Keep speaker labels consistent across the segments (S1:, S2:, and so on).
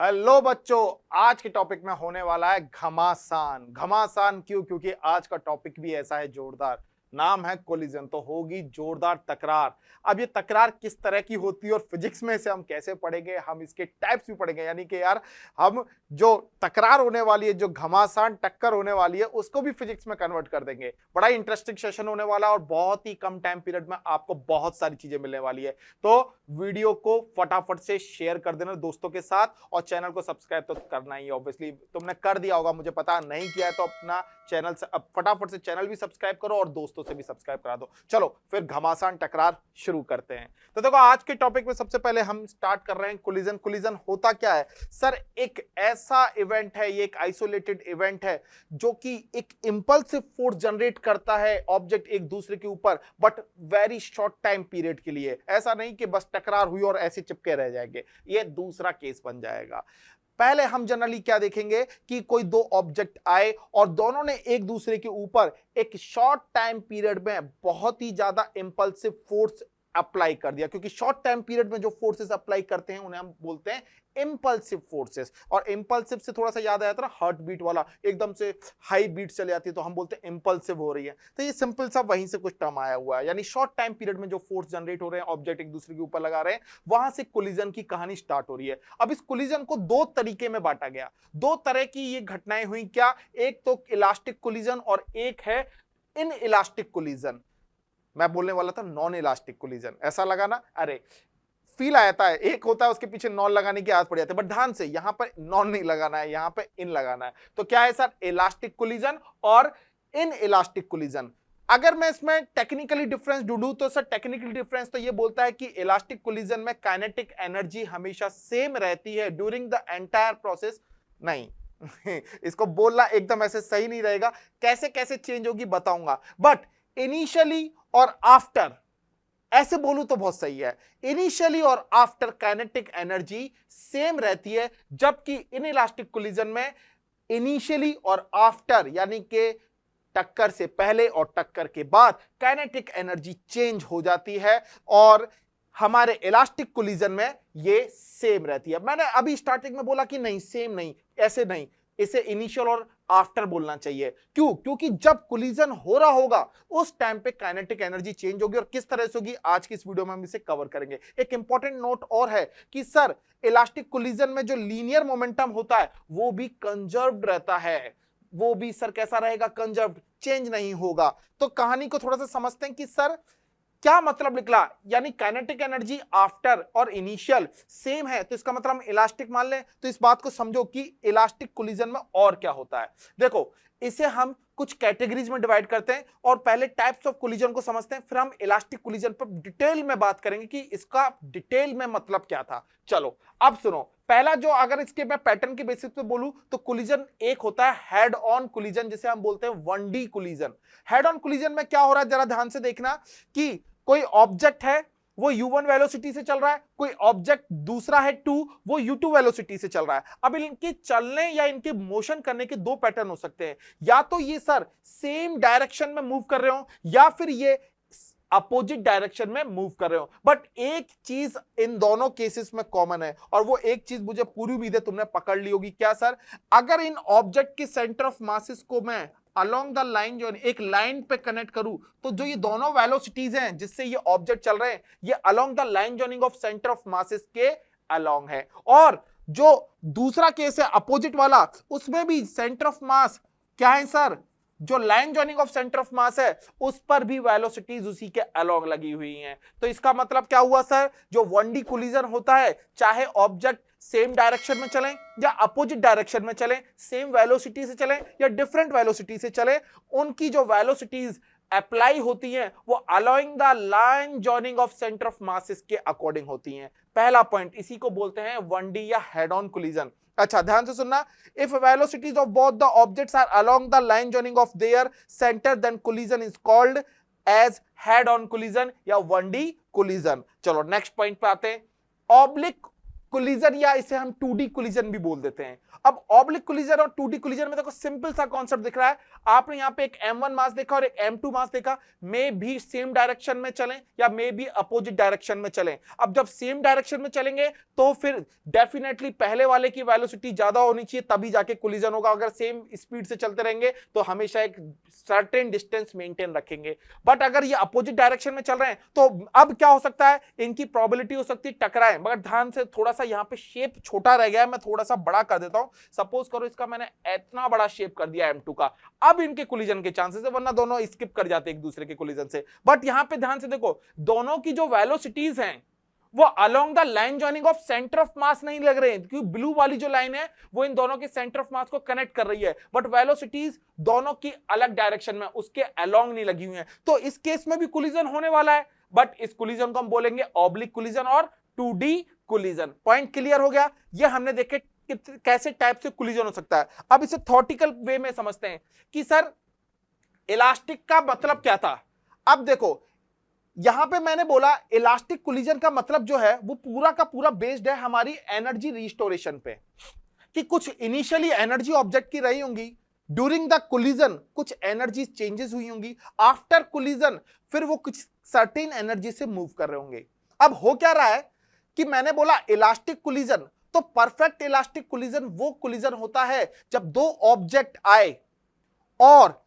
S1: Hello बच्चों, आज के टॉपिक में होने वाला है घमासान। घमासान क्यों? क्योंकि आज का टॉपिक भी ऐसा है जोरदार। नाम है कोलिजन, तो होगी जोरदार तकरार। अब ये तकरार किस तरह की होती है और फिजिक्स में इसे हम कैसे पढ़ेंगे, हम इसके टाइप्स भी पढ़ेंगे। यानी कि यार हम जो तकरार होने वाली है, जो घमासान टक्कर होने वाली है, उसको भी फिजिक्स में कन्वर्ट कर देंगे। बड़ा ही इंटरेस्टिंग सेशन होने वाला है और बहुत ही कम टाइम पीरियड में आपको बहुत सारी चीजें मिलने वाली है। तो वीडियो को फटाफट से शेयर कर देना दोस्तों के साथ और चैनल को सब्सक्राइब तो करना ही। ऑब्वियसली तुमने कर दिया होगा, मुझे पता नहीं किया है तो अपना चैनल से अब फटाफट से चैनल भी सब्सक्राइब करो और दोस्तों से भी सब्सक्राइब करा दो। चलो फिर घमासान टकरार शुरू करते हैं। तो देखो, आज के टॉपिक में सबसे पहले हम स्टार्ट कर रहे हैं कोलिजन। कोलिजन होता क्या है सर? एक ऐसा इवेंट है, ये एक आइसोलेटेड इवेंट है जो कि एक इंपल्सिव फोर्स जनरेट करता है ऑब्जेक्ट एक दूसरे के ऊपर, but very short time period के लिए। ऐसा नहीं कि बस टकरार हुई और ऐसे चिपके रह जाएंगे, ये दूसरा केस बन जाएगा। पहले हम जनरली क्या देखेंगे कि कोई दो ऑब्जेक्ट आए और दोनों ने एक दूसरे के ऊपर एक शॉर्ट टाइम पीरियड में बहुत ही ज्यादा इंपल्सिव फोर्स अप्लाई कर दिया। क्योंकि शॉर्ट टाइम पीरियड में जो फोर्सेस अप्लाई करते हैं उन्हें हम बोलते हैं इंपल्सिव फोर्सेस। और इंपल्सिव से थोड़ा सा याद आया था ना, हार्ट बीट वाला, एकदम से हाई बीट चले जाती है तो हम बोलते हैं इंपल्सिव हो रही है। तो ये सिंपल सा वहीं से कुछ टर्म आया हुआ है। यानी शॉर्ट टाइम पीरियड में जो फोर्स जनरेट हो रहे हैं, ऑब्जेक्ट एक दूसरे के ऊपर लगा रहे हैं, वहां से कोलिजन की कहानी स्टार्ट हो रही है। अब इस कोलिजन को दो तरीके में बांटा गया। दो तरह की ये घटनाएं हुई क्या? एक तो इलास्टिक कोलिजन और एक है इन इलास्टिक कोलिजन। मैं बोलने वाला था नॉन इलास्टिक कोलिजन। ऐसा लगा ना? अरे फील आता है, एक होता है उसके पीछे नॉन लगाने की आदत पड़ जाती है, बट ध्यान से यहां पर नॉन नहीं लगाना है, यहां पे इन लगाना है। तो क्या है सर? इलास्टिक कोलिजन और इन इलास्टिक कोलिजन। अगर मैं इसमें टेक्निकली डिफरेंस ढूंढूं तो सर टेक्निकल डिफरेंस तो ये बोलता है कि इलास्टिक कोलिजन में काइनेटिक एनर्जी हमेशा सेम रहती है ड्यूरिंग द एंटायर प्रोसेस। नहीं इसको बोलना एकदम ऐसे सही नहीं रहेगा, कैसे कैसे चेंज होगी बताऊंगा। बट इनिशियली और आफ्टर, ऐसे बोलूं तो बहुत सही है। इनिशियली और आफ्टर काइनेटिक एनर्जी सेम रहती है, जबकि इन इलास्टिक कोलिजन में इनिशियली और आफ्टर यानी कि टक्कर से पहले और टक्कर के बाद काइनेटिक एनर्जी चेंज हो जाती है और हमारे इलास्टिक कोलिजन में ये सेम रहती है। मैंने अभी स्टार्टिंग में बोला कि नहीं, सेम नहीं, ऐसे नहीं, इसे इनिशियल और आफ्टर बोलना चाहिए। क्यों? क्योंकि जब कोलिजन हो रहा होगा उस टाइम पे काइनेटिक एनर्जी चेंज होगी। और किस तरह से होगी आज की इस वीडियो में हम इसे कवर करेंगे। एक इंपॉर्टेंट नोट और है कि सर इलास्टिक कोलिजन में जो लीनियर मोमेंटम होता है वो भी कंजर्व्ड रहता है। वो भी सर कैसा रहेगा? कंजर्व्ड, चेंज नहीं होगा। तो कहानी को थोड़ा सा समझते हैं कि सर क्या मतलब निकला। यानी काइनेटिक एनर्जी आफ्टर और इनिशियल सेम है तो इसका मतलब हम इलास्टिक मान लें। तो इस बात को समझो कि इलास्टिक कोलिजन में और क्या होता है। देखो, इसे हम कुछ कैटेगरीज में डिवाइड करते हैं और पहले टाइप्स ऑफ कोलिजन को समझते हैं, फिर हम इलास्टिक कोलिजन पर डिटेल में बात करेंगे कि इसका डिटेल में मतलब क्या था। चलो अब सुनो, पहला जो, अगर इसके मैं पैटर्न के बेसिस पे बोलूं तो कोलिजन एक होता है हेड ऑन कोलिजन, जिसे हम बोलते हैं 1D collision. Head on collision में क्या हो रहा है जरा ध्यान से देखना कि कोई ऑब्जेक्ट है वो u1 वेलोसिटी से चल रहा है, कोई ऑब्जेक्ट दूसरा है 2, वो u2 वेलोसिटी से चल रहा है। अब इनके चलने या इनके मोशन करने के दो पैटर्न हो सकते हैं। या तो ये सर सेम डायरेक्शन में मूव कर रहे हो या फिर ये अपोजिट डायरेक्शन में मूव कर रहे हो। बट एक चीज इन दोनों केसेस में कॉमन है और वो एक चीज मुझे पूरी उम्मीद है तुमने पकड़ ली होगी। क्या सर? अगर इन ऑब्जेक्ट के सेंटर ऑफ मासेस को मैं अलोंग द लाइन, जो एक लाइन पे कनेक्ट करूं, तो जो ये दोनों वेलोसिटीज हैं जिससे ये ऑब्जेक्ट चल रहे हैं, ये along the line joining of centre of masses के अलोंग है। और जो दूसरा केस है अपोजिट वाला, उसमें भी सेंटर ऑफ मास क्या है सर? जो line joining of centre of mass है उस पर भी वेलोसिटीज उसी के अलोंग लगी हुई हैं। तो इसका मतलब क्या हुआ सर? जो 1D कोलिजन होता है, चाहे ऑब्जेक्ट सेम डायरेक्शन में चलें या अपोजिट डायरेक्शन में चलें, सेम वेलोसिटी से चलें या डिफरेंट वेलोसिटी से चलें, उनकी जो वेलोसिटीज अप्लाई होती हैं वो allowing the line joining of centre of masses के अकॉर्डिंग होती हैं। पहला पॉइंट, इसी को बोलते हैं 1D या हेड ऑन कोलिजन। अच्छा ध्यान से सुनना, if velocities of both the objects are along the line joining of their centre then collision is called as head on collision या 1D कोलिजन। चलो नेक्स्ट पॉइंट पे आते हैं। ऑब्लिक कोलिजन, या इसे हम 2D कोलिजन भी बोल देते हैं। अब ऑब्लिक कोलिजन और 2D कोलिजन में देखो सिंपल सा कॉन्सेप्ट दिख रहा है। आपने यहाँ पे एक M1 मास देखा और एक M2 मास देखा, मे भी सेम डायरेक्शन में चलें या मे भी अपोजिट डायरेक्शन में चलें। अब जब सेम डायरेक्शन में चलेंगे तो फिर डेफिनेटली पहले वाले की वेलोसिटी ज्यादा होनी चाहिए, तभी जाके कोलिजन होगा। अगर सेम स्पीड से चलते रहेंगे तो हमेशा एक सर्टेन डिस्टेंस मेंटेन रखेंगे। बट अगर ये अपोजिट डायरेक्शन में चल रहे हैं तो अब क्या हो सकता है, इनकी प्रोबेबिलिटी हो सकती है टकराए। मगर ध्यान से, थोड़ा सा यहाँ पे शेप छोटा रह गया है, मैं थोड़ा सा बड़ा कर देता हूं। सपोज करो इसका मैंने इतना बड़ा शेप कर दिया M2 का, अब इनके कोलिजन के चांसेस है, वरना दोनों स्किप कर जाते एक दूसरे के कोलिजन से। बट यहां पे ध्यान से देखो, दोनों की जो वेलोसिटीज हैं वो along the line joining of centre of mass नहीं लग रहे हैं, क्योंकि ब्लू वाली जो लाइन है वो इन दोनों के सेंटर ऑफ मास को कनेक्ट कर रही है, बट वेलोसिटीज दोनों की अलग डायरेक्शन में उसके अलोंग नहीं लगी हुई है। तो इस केस में भी कोलिजन होने वाला है, बट इस कोलिजन को हम बोलेंगे ऑब्लिक कोलिजन और 2D कोलिजन। पॉइंट क्लियर हो गया? ये हमने देखे कैसे टाइप से कोलिजन हो सकता है। अब इसे थ्योरेटिकल वे में समझते हैं कि सर इलास्टिक का मतलब क्या था। अब देखो यहां पे मैंने बोला इलास्टिक कोलिजन का मतलब जो है वो पूरा का पूरा बेस्ड है हमारी एनर्जी रिस्टोरेशन पे, कि कुछ इनिशियली एनर्जी ऑब्जेक्ट की रही होंगी, ड्यूरिंग द कोलिजन कुछ एनर्जी चेंजेस हुई होंगी, आफ्टर कोलिजन फिर वो कुछ सर्टेन एनर्जी से मूव कर रहे होंगे। अब हो क्या रहा है कि मैंने बोला इलास्टिक कोलिजन, तो परफेक्ट इलास्टिक कोलिजन वो कोलिजन होता है जब दो ऑब्जेक्ट आए और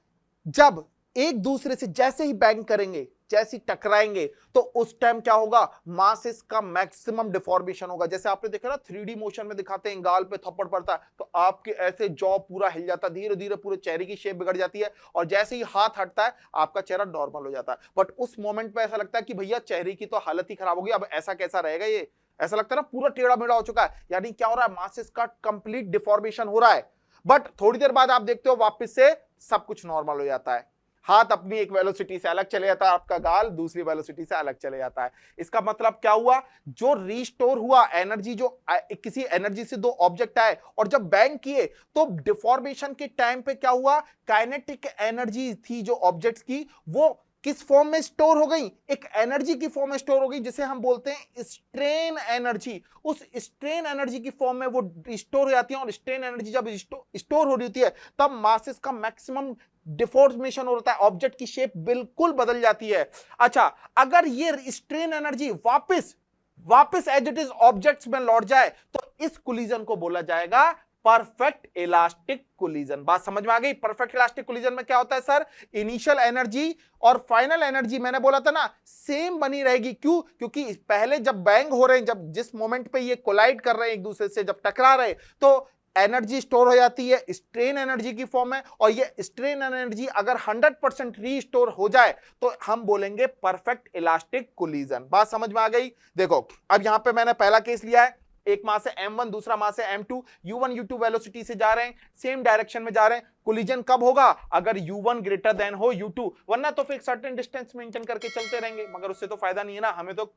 S1: जब एक दूसरे से जैसे ही बैंग करेंगे, जैसे टकराएंगे, तो उस टाइम क्या होगा, मासेस का मैक्सिमम डिफॉर्मेशन होगा। जैसे आपने देखा ना 3D मोशन में दिखाते हैं, गाल पे थप्पड़ पड़ता है तो आपके ऐसे जॉ पूरा हिल जाता है, धीरे धीरे पूरे चेहरे की शेप बिगड़ जाती है, और जैसे ही हाथ हटता है आपका चेहरा नॉर्मल हो जाता है। बट उस मोमेंट पे ऐसा लगता है कि भैया चेहरे की तो हालत ही खराब होगी, अब ऐसा कैसा रहेगा, ये ऐसा लगता है ना पूरा टेढ़ा मेढ़ा हो चुका है। यानी क्या हो रहा है, मासेस का कंप्लीट डिफॉर्मेशन हो रहा है। बट थोड़ी देर बाद आप देखते हो वापस से सब कुछ नॉर्मल हो जाता है, हाथ अपनी एक वेलोसिटी से अलग चले जाता है, आपका गाल दूसरी वेलोसिटी से अलग चले जाता है। इसका मतलब क्या हुआ, जो रिस्टोर हुआ एनर्जी, जो किसी एनर्जी से दो ऑब्जेक्ट आए और जब बैंग किए तो डिफॉर्मेशन के टाइम पे क्या हुआ, काइनेटिक एनर्जी थी जो ऑब्जेक्ट्स की, वो किस फॉर्म में स्टोर हो गई, एक एनर्जी की फॉर्म में स्टोर हो गई, जिसे हम बोलते हैं स्ट्रेन एनर्जी। उस स्ट्रेन एनर्जी की फॉर्म में वो स्टोर हो जाती है, और स्ट्रेन एनर्जी जब स्टोर हो रही होती है तब मासेस का मैक्सिमम डिफॉर्मेशन होता है, ऑब्जेक्ट की शेप बिल्कुल बदल जाती है। अच्छा, अगर ये स्ट्रेन एनर्जी वापस एज इट इज ऑब्जेक्ट्स में लौट जाए तो इस कोलिजन को बोला जाएगा परफेक्ट इलास्टिक कोलिजन। बात समझ में आ गई? परफेक्ट इलास्टिक कोलिजन में क्या होता है सर, इनिशियल एनर्जी और फाइनल एनर्जी मैंने बोला था ना सेम बनी रहेगी। क्यों? क्योंकि पहले जब बैंग हो रहे हैं, जब जिस मोमेंट पे ये कोलाइड कर रहे हैं एक दूसरे से, जब टकरा रहे तो एनर्जी स्टोर हो जाती है स्ट्रेन एनर्जी की फॉर्म में, और ये स्ट्रेन एनर्जी अगर 100% रीस्टोर हो जाए तो हम बोलेंगे परफेक्ट इलास्टिक कोलिजन। बात समझ में आ गई? देखो अब यहां पे मैंने पहला केस लिया है, एक मास से M1, दूसरा मास से M2, U1 U2 वेलोसिटी से जा रहे हैं, सेम डायरेक्शन में जा रहे हैं। कोलिजन कब होगा, अगर U1 ग्रेटर देन हो U2, वरना तो फिर एक सर्टेन डिस्टेंस मेंटेन करके चलते रहेंगे, मगर उससे तो फायदा नहीं है ना, हमें तो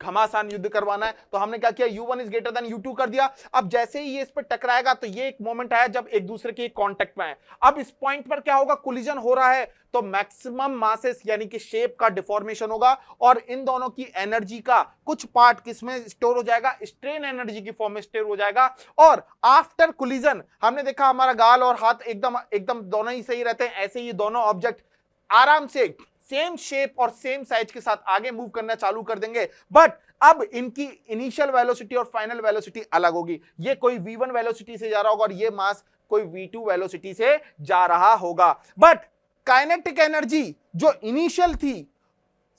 S1: घमासान युद्ध करवाना है। तो हमने क्या किया, U1 is greater than U2 कर दिया। अब जैसे ही ये इस पर टकराएगा तो ये एक मोमेंट आया जब एक दूसरे के कांटेक्ट में आए। अब इस पॉइंट पर क्या होगा, कोलिजन हो रहा है तो मैक्सिमम मासेस यानी कि शेप का डिफॉर्मेशन होगा, और इन दोनों की एनर्जी का कुछ पार्ट किसमें स्टोर हो जाएगा, स्ट्रेन एनर्जी की फॉर्म में स्टोर हो जाएगा। और आफ्टर कोलिजन हमने देखा हमारा गाल और हाथ एकदम एकदम दोनों ही सही रहते हैं, ऐसे ही दोनों ऑब्जेक्ट आराम से सेम शेप और सेम साइज के साथ आगे मूव करना चालू कर देंगे। बट अब इनकी इनिशियल वेलोसिटी और फाइनल वेलोसिटी अलग होगी। ये कोई V1 वेलोसिटी से जा रहा होगा और ये मास कोई V2 वेलोसिटी से जा रहा होगा। बट काइनेटिक एनर्जी जो इनिशियल थी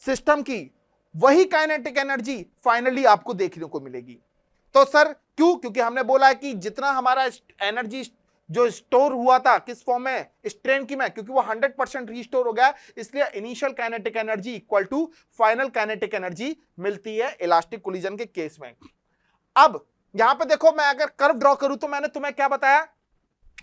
S1: सिस्टम की, वही काइनेटिक एनर्जी फाइनली आपको देखने को मिलेगी। तो सर क्यों? क्योंकि हमने बोला है कि जितना हमारा एनर्जी जो स्टोर हुआ था किस फॉर्म में, स्ट्रेन की में, क्योंकि वो 100% रीस्टोर हो गया, इसलिए initial kinetic energy equal to final kinetic energy मिलती है इलास्टिक कोलिजन के केस में। अब यहां पे देखो, मैं अगर कर्व ड्रॉ करूं तो मैंने तुम्हें क्या बताया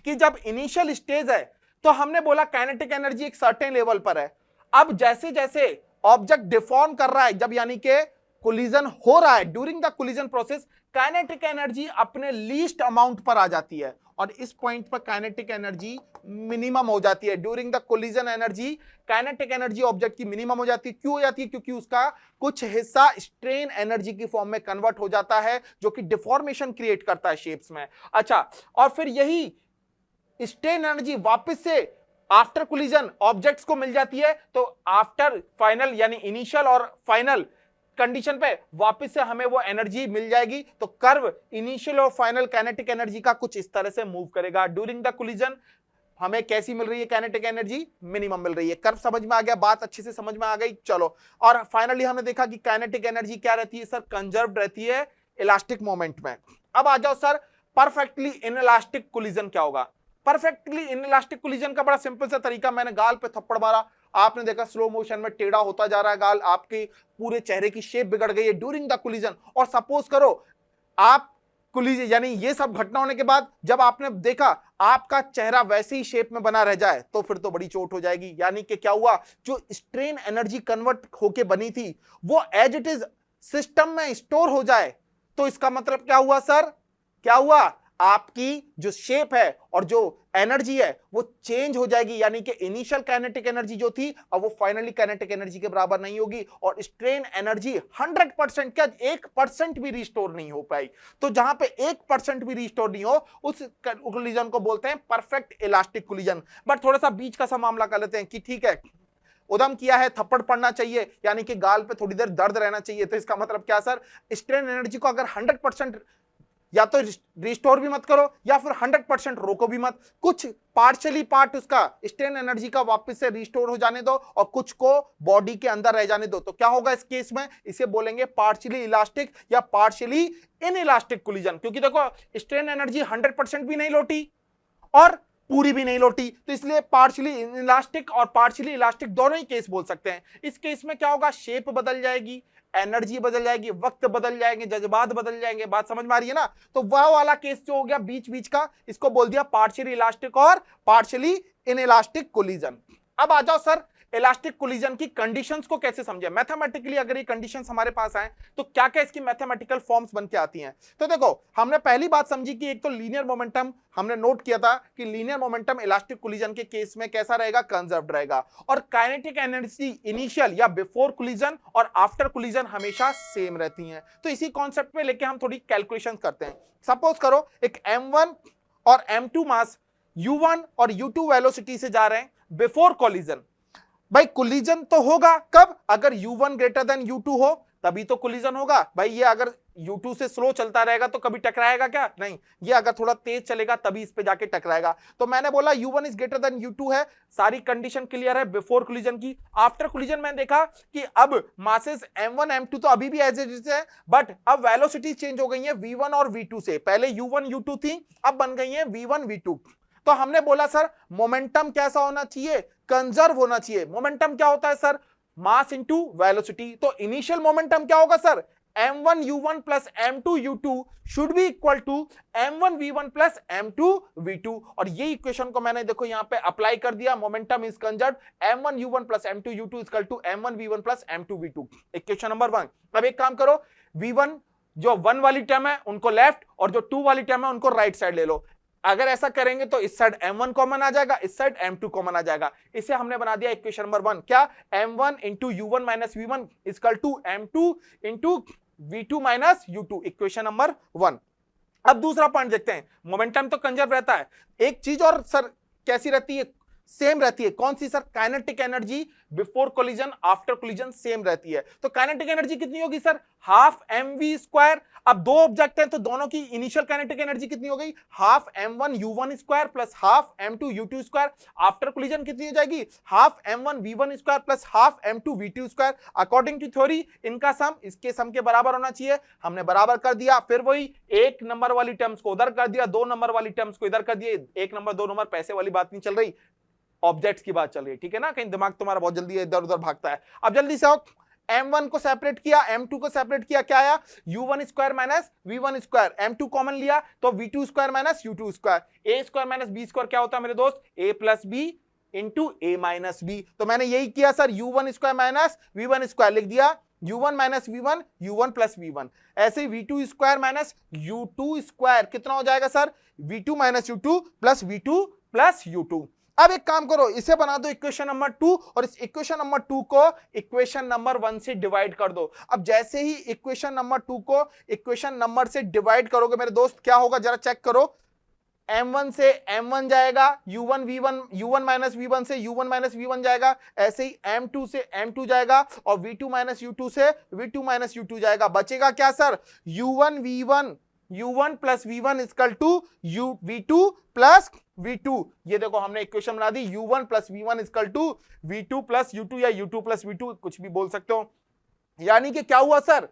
S1: कि जब इनिशियल स्टेज है तो हमने बोला काइनेटिक एनर्जी एक सर्टेन लेवल पर है। अब जैसे जैसे ऑब्जेक्ट डिफॉर्म कर रहा है, जब यानी कि कोलिजन हो रहा है, during the collision process kinetic energy अपने लीस्ट अमाउंट पर आ जाती है, और इस पॉइंट पर काइनेटिक एनर्जी मिनिमम हो जाती है। During the collision energy kinetic energy object की मिनिमम हो जाती है। क्यों हो जाती है? क्योंकि उसका कुछ हिस्सा स्ट्रेन एनर्जी की फॉर्म में कन्वर्ट हो जाता है, जो कि डिफॉर्मेशन क्रिएट करता है शेप्स में। अच्छा, और फिर यही स्ट्रेन एनर्जी वापस से आफ्टर कोलिजन ऑब्जेक्ट्स को मिल जाती है, तो आफ्टर फाइनल यानी इनिशियल और फाइनल कंडीशन पे वापस से हमें वो एनर्जी मिल जाएगी। तो कर्व इनिशियल और फाइनल काइनेटिक एनर्जी का कुछ इस तरह से मूव करेगा। ड्यूरिंग द कोलिजन हमें कैसी मिल रही है काइनेटिक एनर्जी? मिनिमम मिल रही है। कर्व समझ में आ गया, बात अच्छे से समझ में आ गई। चलो, और फाइनली हमने देखा कि काइनेटिक एनर्जी क्या रहती है सर? कंजर्व्ड रहती है इलास्टिक मोमेंट में। अब आ जाओ सर, परफेक्टली इनइलास्टिक कोलिजन क्या होगा? परफेक्टली इनइलास्टिक कोलिजन का बड़ा सिंपल सा तरीका, मैंने गाल पे थप्पड़ मारा, आपने देखा स्लो मोशन में टेढ़ा होता जा रहा है गाल, आपके पूरे चेहरे की शेप बिगड़ गई है ड्यूरिंग द कोलिजन। और सपोज करो आप कोलिजन यानी ये सब घटना होने के बाद जब आपने देखा आपका चेहरा वैसे ही शेप में बना रह जाए, तो फिर तो बड़ी चोट हो जाएगी। यानी कि क्या हुआ, जो स्ट्रेन एनर्जी कन्वर्ट होके बनी थी वो एज इट इज सिस्टम में स्टोर हो जाए, तो इसका मतलब क्या हुआ सर? क्या हुआ? आपकी जो शेप है और जो एनर्जी है वो चेंज हो जाएगी। यानी कि इनिशियल काइनेटिक एनर्जी जो थी अब वो फाइनली काइनेटिक एनर्जी के बराबर नहीं होगी, और स्ट्रेन एनर्जी 100% क्या 1% भी रिस्टोर नहीं हो पाई। तो जहां पे 1% भी रिस्टोर नहीं हो, उस कोलिजन को बोलते हैं परफेक्ट इलास्टिक कोलिजन। बट थोड़ा सा बीच का सा मामला कर लेते हैं कि ठीक है, उदम किया है, थप्पड़ पड़ना चाहिए, यानी कि गाल पे थोड़ी देर दर्द रहना चाहिए। तो इसका मतलब क्या सर? स्ट्रेन एनर्जी को अगर 100% या तो रिस्टोर भी मत करो या फिर 100% रोको भी मत, कुछ पार्शियली पार्ट उसका स्ट्रेन एनर्जी का वापस से रिस्टोर हो जाने दो और कुछ को बॉडी के अंदर रह जाने दो। तो क्या होगा इस केस में? इसे बोलेंगे पार्शियली इलास्टिक या पार्शियली इनइलास्टिक कोलिजन। क्योंकि देखो स्ट्रेन एनर्जी 100% भी नहीं लौटी और पूरी भी नहीं लौटी, तो इसलिए पार्शियली इलास्टिक और पार्शियली इलास्टिक दोनों ही केस बोल सकते हैं। इस केस में क्या होगा? शेप बदल जाएगी, एनर्जी बदल जाएगी, वक्त बदल जाएंगे, जज्बात बदल जाएंगे। बात समझ में आ रही है ना? तो वह वाला केस जो हो गया बीच बीच का, इसको बोल दिया पार्शियली इलास्टिक और पार्शियली इनइलास्टिक कोलिजन। अब आ जाओ सर, इलास्टिक कोलिजन की कंडीशंस को कैसे समझे? मैथमेटिकली अगर ये कंडीशंस हमारे पास आए तो क्या क्या इसकी मैथमेटिकल फॉर्म्स बन के आती हैं? तो देखो, हमने पहली बात समझी कि एक तो लीनियर मोमेंटम, हमने नोट किया था कि लीनियर मोमेंटम इलास्टिक कोलिजन के केस में कैसा रहेगा? कंजर्व्ड रहेगा। और काइनेटिक एनर्जी इनिशियल या बिफोर कोलिजन और आफ्टर कोलिजन हमेशा सेम रहती हैं। तो इसी कॉन्सेप्ट पे लेके हम थोड़ी कैलकुलेशन करते हैं। सपोज करो एक m1 और m2 मास u1 और u2 वेलोसिटी से जा रहे हैं बिफोर कोलिजन। भाई कोलिजन तो होगा कब? अगर u1 ग्रेटर देन u2 हो तभी तो कोलिजन होगा। भाई ये अगर u2 से स्लो चलता रहेगा तो कभी टकराएगा क्या? नहीं, ये अगर थोड़ा तेज चलेगा तभी इस पे जाके टकराएगा। तो मैंने बोला u1 is greater than u2 है, सारी कंडीशन क्लियर है बिफोर कोलिजन की। आफ्टर कोलिजन मैंने देखा कि अब मासेस m1 m2 तो अभी भी एज इट इज है, बट अब वेलोसिटी चेंज हो गई है v1 और v2 से। पहले u1 u2 थी, अब बन गई है v1 v2। तो हमने बोला सर मोमेंटम कैसा होना चाहिए? कंजर्व होना चाहिए। मोमेंटम क्या होता है सर? Mass into velocity. तो इनिशियल मोमेंटम क्या होगा sir? m1 u1 plus m2 u2 should be equal to m1 v1 plus m2 v2। और ये इक्वेशन को मैंने देखो यहां पे अप्लाई कर दिया। Momentum is conserve m1 u1 plus m2 u2 equal to m1 v1 plus m2 v2, equation number 1। अब एक काम करो, v1 जो 1 वाली टर्म है उनको लेफ्ट और जो 2 वाली टर्म है उनको राइट साइड ले लो। अगर ऐसा करेंगे तो इस साइड m1 कॉमन आ जाएगा, इस साइड m2 कॉमन आ जाएगा। इसे हमने बना दिया इक्वेशन नंबर 1। क्या? m1 into u1 minus v1 equal to m2 into v2 minus u2, equation number 1। अब दूसरा पॉइंट देखते हैं। मोमेंटम तो कंजर्व रहता है, एक चीज और सर कैसी रहती है? सेम रहती है। कौन सी sir? Kinetic energy before collision after collision same रहती है। तो काइनेटिक एनर्जी कितनी होगी सर? Half mv square. अब दो ऑब्जेक्ट हैं तो दोनों की इनिशियल काइनेटिक एनर्जी कितनी हो गई? Half m1 u1 square plus half m2 u2 square. After collision कितनी हो जाएगी? Half m1 v1 square plus half m2 v2 square. According to theory इनका सम इसके सम के बराबर होना चाहिए, हमने बराबर कर दिया। फिर वही एक नंबर वाली टर्म्स को उधर कर दिया, 2 नंबर वाली टर्म्स को इधर कर दिए। 1 नंबर 2 नंबर पैसे वाली बात नहीं चल रही, ऑब्जेक्ट्स की बात चल रही है, ठीक है ना? कहीं दिमाग तुम्हारा बहुत जल्दी इधर उधर भागता है। अब जल्दी से आओ, m1 को सेपरेट किया, m2 को सेपरेट किया, क्या आया? u1 square minus v1 square. m2 common लिया तो v2 square minus u2 square. a square minus b square क्या होता है मेरे दोस्त? a plus b into a minus b। तो मैंने यही किया sir, u1 square minus v1 square लिख दिया u1 minus v1 u1 plus v1, ऐसे ही v2 square minus u2 square कितना हो जाएगा sir, v2 minus u2 plus u2। अब एक काम करो, इसे बना दो इक्वेशन नंबर 2 और इस इक्वेशन नंबर 2 को इक्वेशन नंबर 1 से डिवाइड कर दो। अब जैसे ही इक्वेशन नंबर 2 को इक्वेशन नंबर से डिवाइड करोगे मेरे दोस्त, क्या होगा जरा चेक करो, m1 से m1 जाएगा, u1 माइनस v1 से u1 माइनस v1 जाएगा, ऐसे ही m2 से m2 जाएगा और v2 माइनस u2 से v2 माइनस u2 जाएगा। बचेगा क्या sir, u1 plus v1 equal to v2 plus v2। ये देखो हमने इक्वेशन बना दी, u1 plus v1 equal to v2 plus u2 या u2 प्लस v2, कुछ भी बोल सकते हो। यानी कि क्या हुआ सर,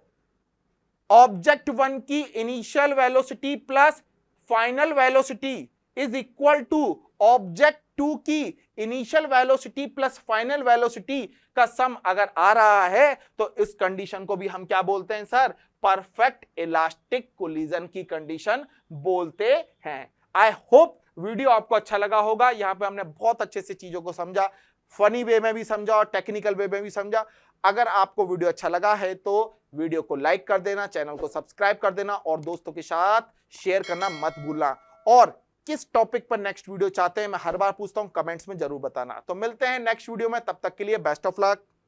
S1: ऑब्जेक्ट 1 की initial velocity plus final velocity is equal to object 2 की initial velocity plus final velocity का सम अगर आ रहा है तो इस कंडीशन को भी हम क्या बोलते हैं सर, परफेक्ट इलास्टिक कोलिजन की कंडीशन बोलते हैं। आई होप वीडियो आपको अच्छा लगा होगा। यहां पे हमने बहुत अच्छे से चीजों को समझा, फनी वे में भी समझा और टेक्निकल वे में भी समझा। अगर आपको वीडियो अच्छा लगा है तो वीडियो को लाइक कर देना, चैनल को सब्सक्राइब कर देना और दोस्तों के साथ शेयर करना मत भूलना। और किस टॉपिक पर नेक्स्ट वीडियो चाहते हैं मैं हर बार पूछता हूं, कमेंट्स में जरूर बताना। तो मिलते हैं नेक्स्ट वीडियो में, तब तक के लिए बेस्ट ऑफ लक।